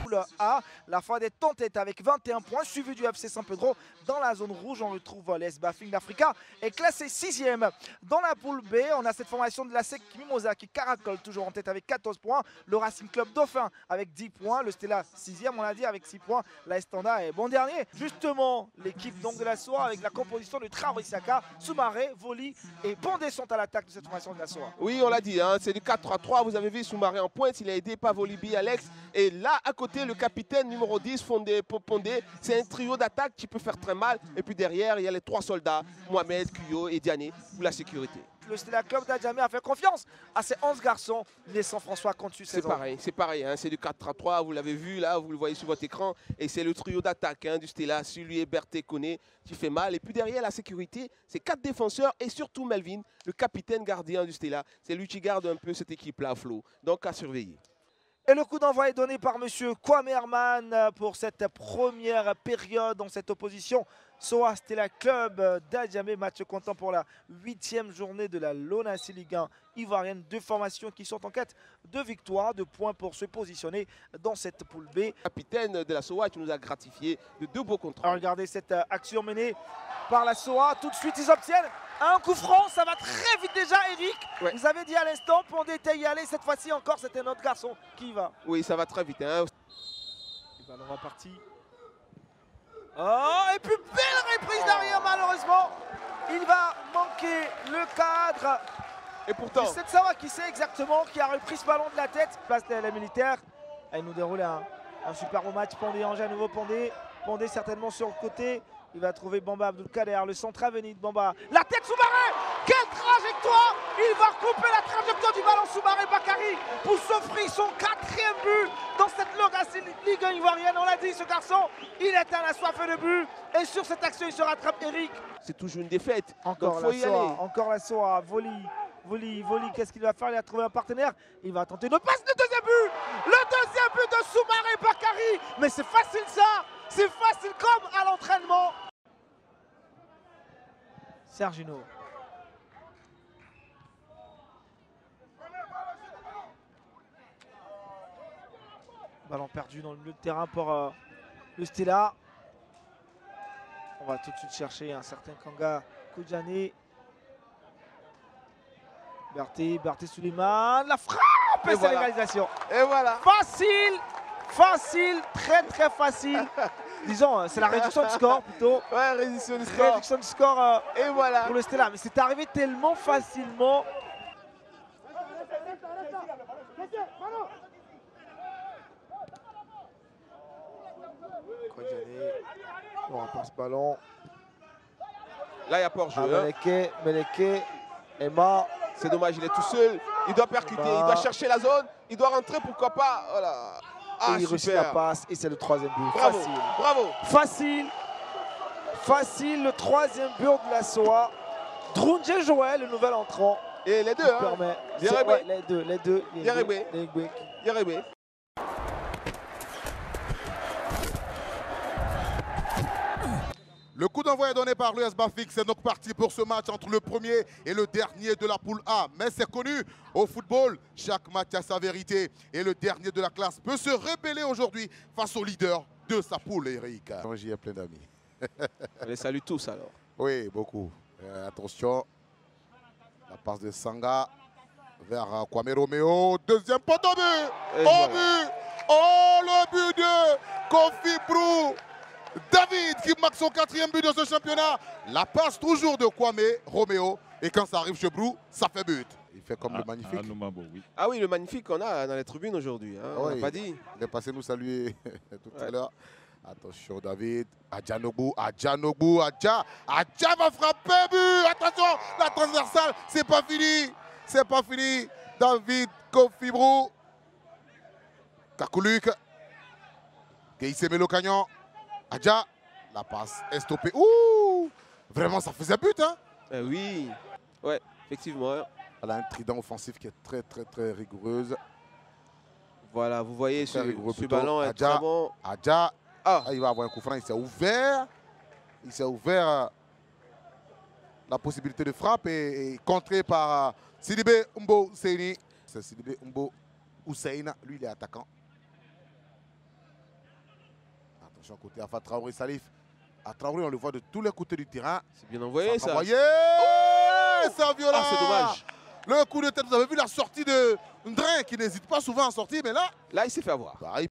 poule A. La fin des tentes est avec 21 points, suivi du FC San Pedro. Dans la zone rouge, on retrouve l'AS Bafing d'Africa est classé 6e. Dans la poule B, on a cette formation de la SEC Mimosa qui caracole toujours en tête avec 14 points. Le Racing Club Dauphin avec 10 points. Le Stella 6e, on l'a dit, avec 6 points. La Estanda est bon dernier. Justement, l'équipe donc de la SOA avec la composition de Traoré Saka, Soumaré, Voli et Pondé sont à l'attaque de cette formation de la SOA. Oui, on l'a dit, hein, c'est du 4-3-3. Vous avez vu Soumaré en pointe, il a aidé par Volibi, Alex. Et là, à côté, le capitaine numéro 10, Pondé. C'est un trio d'attaque qui peut faire très mal. Et puis derrière, il y a les 3 soldats, Mohamed, Kuyo et Diané, pour la sécurité. Le Stella Club d'Adjamé a fait confiance à ces 11 garçons laissant François Contu. C'est pareil, hein, c'est du 4-3-3, vous l'avez vu là, vous le voyez sur votre écran, et c'est le trio d'attaque hein, du Stella, celui et Berté Koné qui fait mal. Et puis derrière la sécurité, c'est 4 défenseurs et surtout Melvin, le capitaine gardien du Stella. C'est lui qui garde un peu cette équipe-là, Flo, donc à surveiller. Et le coup d'envoi est donné par M. Kwame Herman pour cette première période dans cette opposition. SOA Stella Club d'Adjamé, match comptant pour la 8e journée de la Lonassi Ligue 1 ivoirienne. 2 formations qui sont en quête de victoire, de points pour se positionner dans cette poule B. Le capitaine de la SOA qui nous a gratifié de 2 beaux contrats. Regardez cette action menée par la SOA. Tout de suite, ils obtiennent un coup franc. Ça va très vite déjà, Eric. Ouais. Vous avez dit à l'instant, Pondé était y aller. Cette fois-ci encore, c'était notre garçon qui y va. Oui, ça va très vite. Hein. Le ballon reparti. Oh, et puis belle reprise derrière, malheureusement. Il va manquer le cadre. Et pourtant, c'est Sawa qui sait exactement, qui a repris ce ballon de la tête. Place de la militaire. Elle nous déroule un super beau match. Pondé Angers, à nouveau Pondé. Pondé certainement sur le côté. Il va trouver Bamba Abdulkader, le centre à venir de Bamba. La tête Soumaré. Quelle trajectoire! Il va couper la trajectoire du ballon Soumaré Bakary pour s'offrir son 4e but dans cette Lonassi Ligue 1 ivoirienne. On l'a dit, ce garçon, il est à la soif de but. Et sur cette action, il se rattrape, Eric. C'est toujours une défaite. Encore la SOA, encore la SOA. Voli, qu'est-ce qu'il va faire? Il a trouvé un partenaire. Il va tenter de passer le 2e but. Le 2e but de Soumaré Bakary. Mais c'est facile ça. C'est facile comme à l'entraînement. Sergino. Ballon perdu dans le milieu de terrain pour le Stella. On va tout de suite chercher un certain Kanga Koudjani. Berté Suleiman. La frappe et c'est l'égalisation. Et voilà. Facile, très facile. Disons, c'est la réduction de score plutôt. Ouais, réduction de score. Réduction de score et voilà. Pour le Stella. Mais c'est arrivé tellement facilement. On reprend ce ballon. Là, il y a pas hors-jeu. Meleke, Emma. C'est dommage, il est tout seul. Il doit percuter, il doit chercher la zone. Il doit rentrer, pourquoi pas. Voilà. Ah, et il réussit la passe et c'est le 3e but. Bravo, facile. Bravo. Facile, le 3e but de la SOA. Drunje Joël, le nouvel entrant. Et les deux, hein. Les deux. Yerebé. Le coup d'envoi est donné par l'US Bafik. C'est donc parti pour ce match entre le premier et le dernier de la poule A. Mais c'est connu, au football, chaque match a sa vérité. Et le dernier de la classe peut se rebeller aujourd'hui face au leader de sa poule, Eric. J'y ai plein d'amis. On les salue tous alors. Oui, beaucoup. Attention, la passe de Sanga vers Kwame Romeo. 2e poteau but. Oh, le but de Kofi Brou. David qui marque son 4e but de ce championnat. La passe toujours de Kwame Romeo. Et quand ça arrive chez Brou, ça fait but. Il fait comme le magnifique. Oui. Ah oui, le magnifique qu'on a dans les tribunes aujourd'hui. Hein, on n'a pas dit. Il est passé nous saluer tout à l'heure. Attention David. Adja va frapper but. Attention, la transversale, c'est pas fini. David Kofi Brou. Kakuluk. Keïsemelo Canyon. Adja, la passe est stoppée. Ouh! Vraiment, ça faisait but, hein? Oui, ouais, effectivement. Elle a un trident offensif qui est très rigoureuse. Voilà, vous voyez, ce ballon est très bon. Adja, il va avoir un coup franc, il s'est ouvert. La possibilité de frappe et contré par Sidibé Umbo Seini. C'est Sidibé Umbo Hussein, lui il est attaquant. Attention, côté Alpha Traoré Salif. À Traoré, on le voit de tous les côtés du terrain. C'est bien envoyé ça. Envoyé. Oh, c'est violent. Ah, c'est dommage. Le coup de tête, vous avez vu la sortie de Ndrin qui n'hésite pas souvent à sortir, mais là. Là, il s'est fait avoir. Pareil.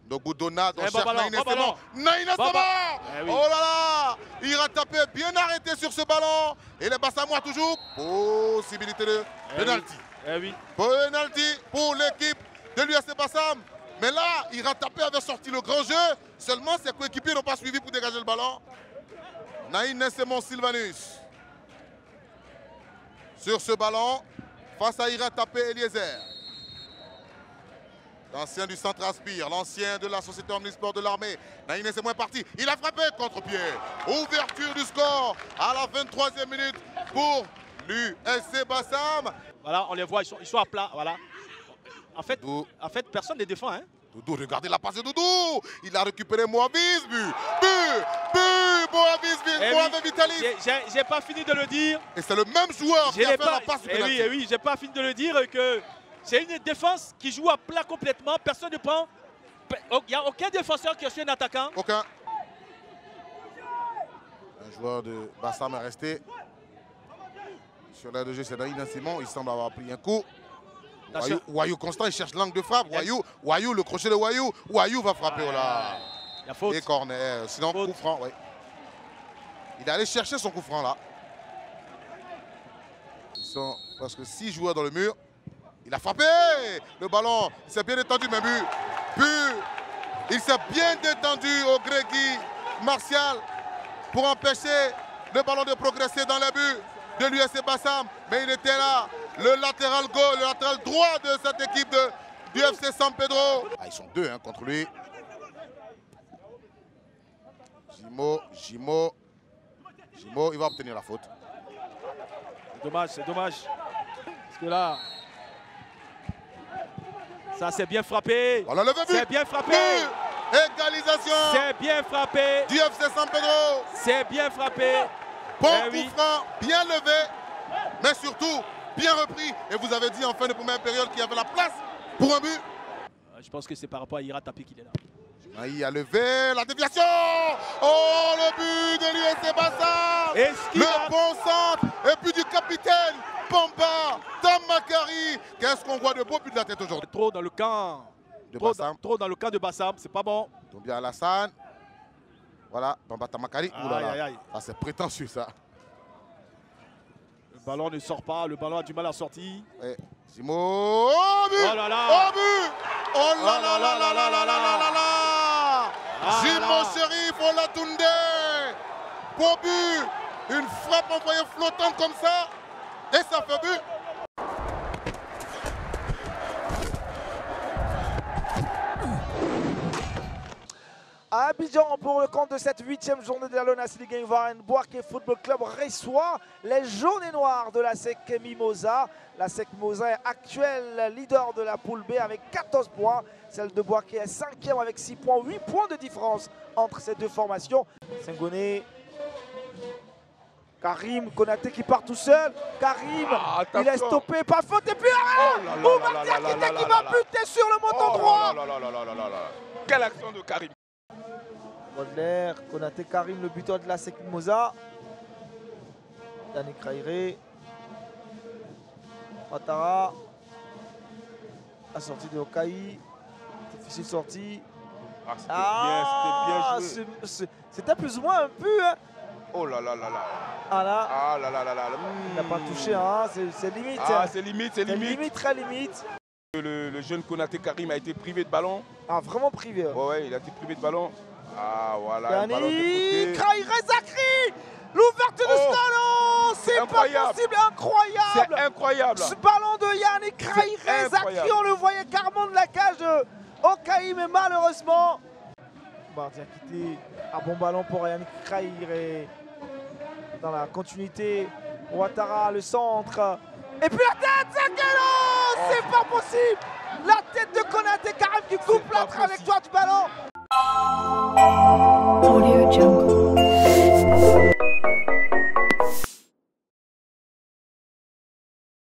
Donc Boudona, dans cher Naïna, c'est bon. Naïna, c'est bon. Oh là là. Il ira taper bien arrêté sur ce ballon. Et les Bassamois toujours. Possibilité de penalty. Oui. Penalty pour l'équipe de l'USC Bassam. Mais là, il Ratapé avait sorti le grand jeu. Seulement, ses coéquipiers n'ont pas suivi pour dégager le ballon. Naïn Nessemon Sylvanus. Sur ce ballon, face à Iratapé Eliezer. L'ancien du Centre Aspire, l'ancien de la Société Omnisport de l'armée. Naïn Nessemon est parti. Il a frappé contre-pied. Ouverture du score à la 23e minute pour l'USC Bassam. Voilà, on les voit, ils sont à plat. Voilà. En fait, personne ne les défend. Hein. Doudou, regardez la passe de Doudou. Il a récupéré Moabiz. Moabiz, Moabiz Vitalis. J'ai pas fini de le dire. Et c'est le même joueur qui a fait la passe. Oui, j'ai pas fini de le dire que c'est une défense qui joue à plat complètement. Personne ne prend. Il n'y a aucun défenseur qui est un attaquant. Aucun. Un joueur de Bassam est resté. Sur l'aire de jeu, c'est Naïna Simon. Il semble avoir pris un coup. Wayou Constant, il cherche l'angle de frappe. Wayou, le crochet de Wayou. Wayou va frapper. Oh là. Il y a faute. Et corner. Sinon, coup franc. Ouais. Il est allé chercher son coup franc là. Ils sont presque 6 joueurs dans le mur. Il a frappé. Le ballon, il s'est bien détendu, mais but. Il s'est bien détendu au Grégui Martial pour empêcher le ballon de progresser dans les buts de l'USC Bassam. Mais il était là. Le latéral gauche, le latéral droit de cette équipe du FC San Pedro. Ah, ils sont deux contre lui. Jimo, il va obtenir la faute. C'est dommage. Parce que là, ça c'est bien frappé. Voilà le but. C'est bien frappé. Égalisation. C'est bien frappé. Du FC San Pedro. C'est bien frappé. Bon coup franc, bien levé, mais surtout bien repris. Et vous avez dit en fin de première période qu'il y avait la place pour un but. Je pense que c'est par rapport à Iratapé qu'il est là. Il a levé la déviation. Oh, le but de l'USC Bassam. Le bon centre. Et puis du capitaine Bamba Tamakari. Qu'est-ce qu'on voit de beau but de la tête aujourd'hui. Trop dans le camp de Bassam. Trop dans le camp de Bassam, c'est pas bon. Tombia Alassane. Voilà, Bamba Tamakari. Aïe. Ah, c'est prétentieux ça. Le ballon ne sort pas, le ballon a du mal à sortir. Ouais. Simo. Oh, but. Oh là là. Oh, but. Oh là là là là là là là là là. Jimo Chérif Olatunde. Beau but. Une frappe envoyée flottante comme ça. Et ça fait but. À Abidjan, pour le compte de cette 8e journée de la LONASE Ligue 1 Ivoirienne, Bouaké Football Club reçoit les jaunes et noirs de la SEC Mimosa. La SEC Mimosa est actuel leader de la poule B avec 14 points. Celle de Bouaké est 5e avec 6 points, 8 points de différence entre ces deux formations. Sengoné, Karim Konaté qui part tout seul. Karim, il est stoppé, pas faute et puis Oumar Diakité qui va buter sur le montant droit. Quelle action de Karim. Baudelaire, Konaté, Karim, le buteur de la SEC Mimosa. Yannick Rairé. Ouattara. La sortie de Okaï. Difficile sortie. C'était bien joué. C'était plus ou moins un but. Hein. Oh là là là là. Ah là. Ah là là là là. Il n'a pas touché, hein. C'est limite. Ah, c'est limite, c'est limite. Limite, très limite. Le jeune Konaté Karim a été privé de ballon. Ah, vraiment privé. Ouais, il a été privé de ballon. Ah, voilà. Yannick Rairé Zakri. L'ouverture de ce ballon. C'est pas possible, incroyable. C'est incroyable. Ce ballon de Yannick Rairé Zakri, on le voyait carrément de la cage de Okaï, mais malheureusement. Diakité, un bon ballon pour Yannick Rairé. Dans la continuité, Ouattara, le centre. Et puis la tête, Zakelo. C'est pas possible. La tête de Konaté Karim qui coupe la trajectoire du ballon. Audio Jungle.